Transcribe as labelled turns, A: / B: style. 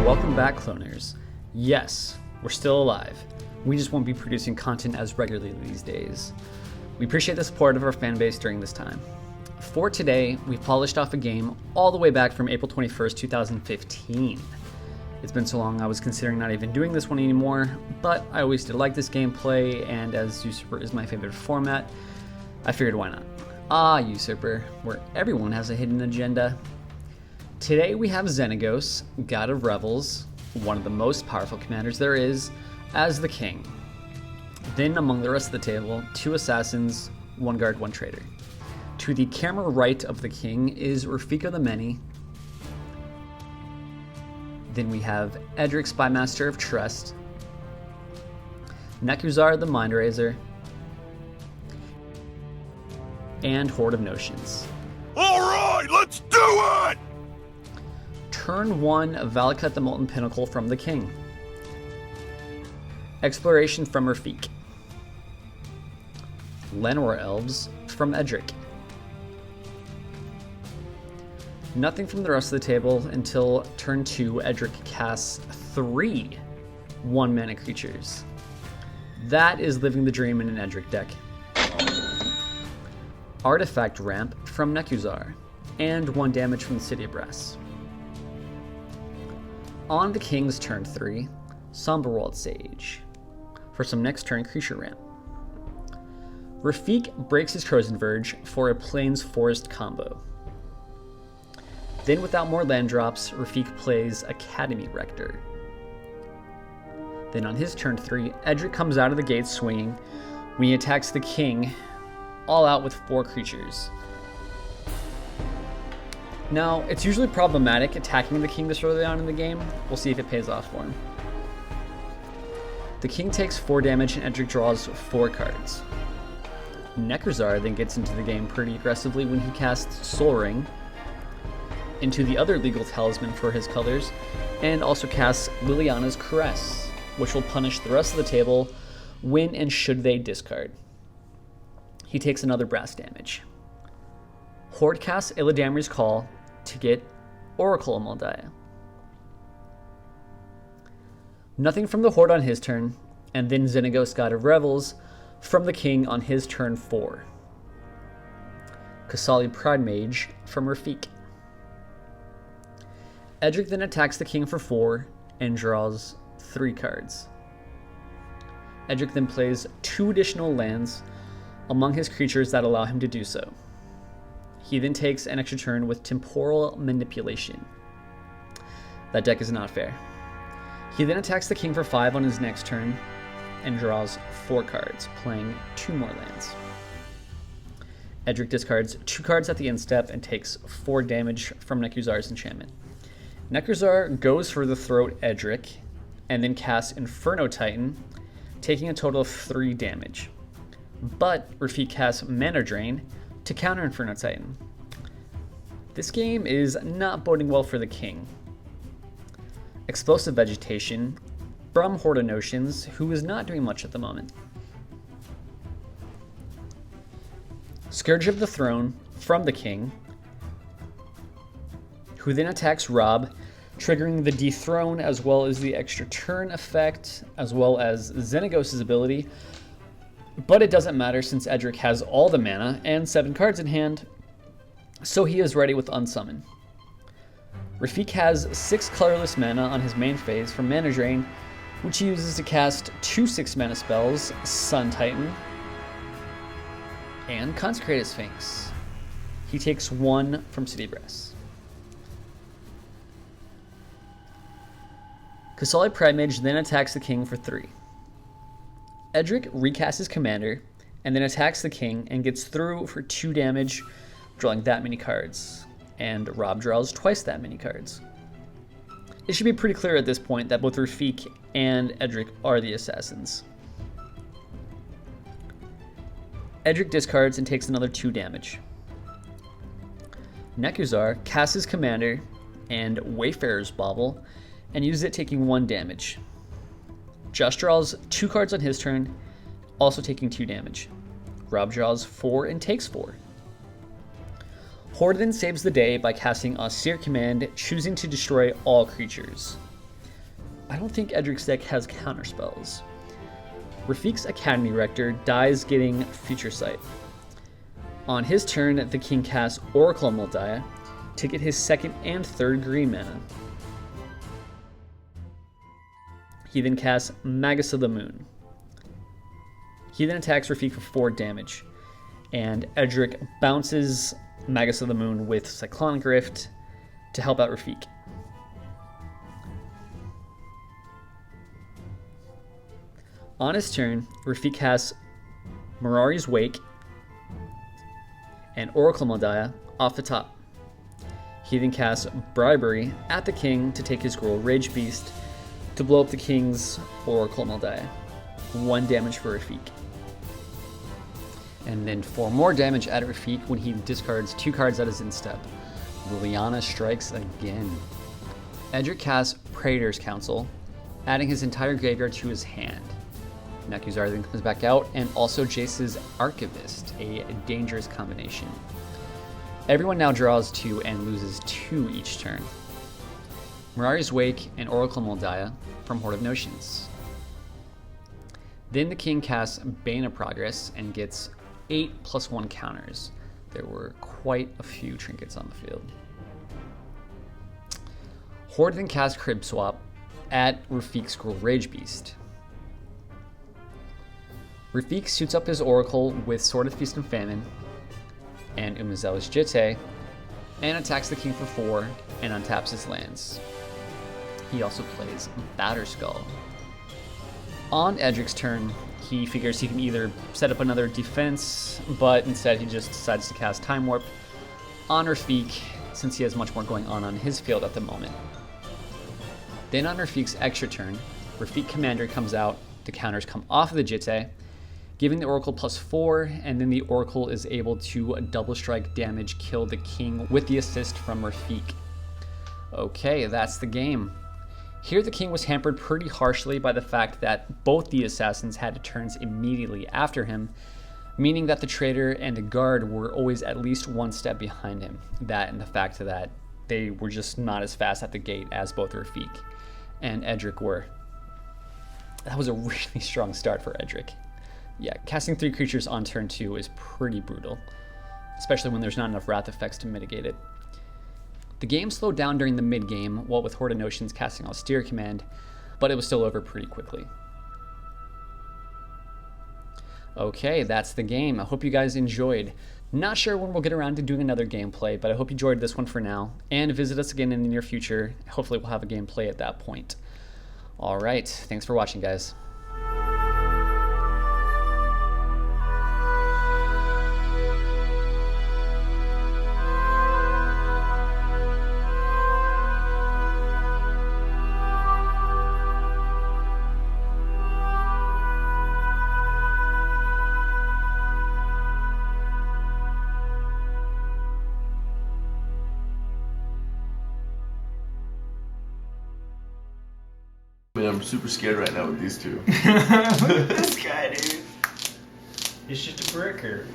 A: Welcome back, cloners. Yes, we're still alive. We just won't be producing content as regularly these days. We appreciate the support of our fan base during this time. For today, we polished off a game all the way back from April 21st, 2015. It's been so long I was considering not even doing this one anymore, but I always did like this gameplay, and as Usurper is my favorite format, I figured why not. Usurper, where everyone has a hidden agenda. Today we have Xenagos, god of Revels, one of the most powerful commanders there is, as the king. Then among the rest of the table, 2 assassins, 1 guard, 1 traitor. To the camera right of the king is Rafika the Many. Then we have Edric, Spymaster of Trust, Nekuzar the Mindraiser, and Horde of Notions.
B: Alright, let's do it!
A: Turn 1, Valakut the Molten Pinnacle from the king. Exploration from Rafik. Llanowar Elves from Edric. Nothing from the rest of the table until turn 2, Edric casts 3 1-mana creatures. That is living the dream in an Edric deck. Artifact Ramp from Nekuzar, and 1 damage from the City of Brass. On the king's turn 3, Somberwald Sage, for some next turn creature ramp. Rafik breaks his Chosen Verge for a Plains Forest combo. Then without more land drops, Rafik plays Academy Rector. Then on his turn 3, Edric comes out of the gate swinging when he attacks the king, all out with 4 creatures. Now, it's usually problematic attacking the king this early on in the game. We'll see if it pays off for him. The king takes 4 damage and Edric draws 4 cards. Nekuzar then gets into the game pretty aggressively when he casts Soul Ring into the other legal talisman for his colors, and also casts Liliana's Caress, which will punish the rest of the table when and should they discard. He takes another brass damage. Horde casts Illidamir's Call to get Oracle Amaldiah. Nothing from the Horde on his turn, and then Xenagos, god of Revels, from the king on his turn 4. Qasali Pride Mage from Rafik. Edric then attacks the king for 4 and draws 3 cards. Edric then plays 2 additional lands among his creatures that allow him to do so. He then takes an extra turn with Temporal Manipulation. That deck is not fair. He then attacks the king for 5 on his next turn and draws 4 cards, playing 2 more lands. Edric discards 2 cards at the end step and takes 4 damage from Nekuzar's enchantment. Nekuzar goes for the throat Edric and then casts Inferno Titan, taking a total of 3 damage. But Rafik casts Mana Drain to counter Inferno Titan. This game is not boding well for the king. Explosive Vegetation from Horde of Notions, who is not doing much at the moment. Scourge of the Throne from the king, who then attacks Rob, triggering the Dethrone as well as the extra turn effect, as well as Xenagos' ability. But it doesn't matter since Edric has all the mana and 7 cards in hand, so he is ready with Unsummon. Rafik has 6 colorless mana on his main phase from Mana Drain, which he uses to cast 2 6-mana spells, Sun Titan, and Consecrated Sphinx. He takes 1 from City Brass. Qasali Pride Mage then attacks the king for 3. Edric recasts his commander, and then attacks the king and gets through for 2 damage, drawing that many cards. And Rob draws twice that many cards. It should be pretty clear at this point that both Rafik and Edric are the assassins. Edric discards and takes another 2 damage. Nekuzar casts his commander and Wayfarer's Bauble, and uses it, taking 1 damage. Just draws 2 cards on his turn, also taking 2 damage. Rob draws 4 and takes 4. Horde then saves the day by casting Austere Command, choosing to destroy all creatures. I don't think Edric's deck has counterspells. Rafiq's Academy Rector dies getting Future Sight. On his turn, the king casts Oracle of Moldiah to get his second and third green mana. He then casts Magus of the Moon. He then attacks Rafiq for 4 damage, and Edric bounces Magus of the Moon with Cyclonic Rift to help out Rafiq. On his turn, Rafiq casts Mirari's Wake and Oracle Moldiah off the top. He then casts Bribery at the king to take his Gruul Rage Beast to blow up the king's Oracle Moldiah. 1 damage for Rafiq. And then 4 more damage at Rafiq when he discards 2 cards at his end step. Liliana strikes again. Edric casts Praetor's Council, adding his entire graveyard to his hand. Nekuzar then comes back out, and also Jace's Archivist, a dangerous combination. Everyone now draws 2 and loses 2 each turn. Mirari's Wake and Oracle Moldiah from Horde of Notions. Then the king casts Bane of Progress and gets 8+1 counters. There were quite a few trinkets on the field. Horde then casts Crib Swap at Rafiq's Gruul Rage Beast. Rafiq suits up his Oracle with Sword of Feast and Famine and Umazel's Jitte and attacks the king for 4 and untaps his lands. He also plays Batterskull. On Edric's turn, he figures he can either set up another defense, but instead he just decides to cast Time Warp on Rafiq since he has much more going on his field at the moment. Then on Rafiq's extra turn, Rafiq Commander comes out, the counters come off of the Jitte, giving the Oracle +4, and then the Oracle is able to double strike damage kill the king with the assist from Rafiq. Okay, that's the game. Here the king was hampered pretty harshly by the fact that both the assassins had turns immediately after him, meaning that the traitor and the guard were always at least 1 step behind him. That and the fact that they were just not as fast at the gate as both Rafiq and Edric were. That was a really strong start for Edric. Yeah, casting 3 creatures on turn 2 is pretty brutal, especially when there's not enough wrath effects to mitigate it. The game slowed down during the mid-game, what with Horde of Notions casting Austere Command, but it was still over pretty quickly. Okay, that's the game. I hope you guys enjoyed. Not sure when we'll get around to doing another gameplay, but I hope you enjoyed this one for now, and visit us again in the near future. Hopefully we'll have a gameplay at that point. Alright, thanks for watching, guys.
C: Man, I'm super scared right now with these two.
D: Look at this guy, dude.
A: It's just a bricker.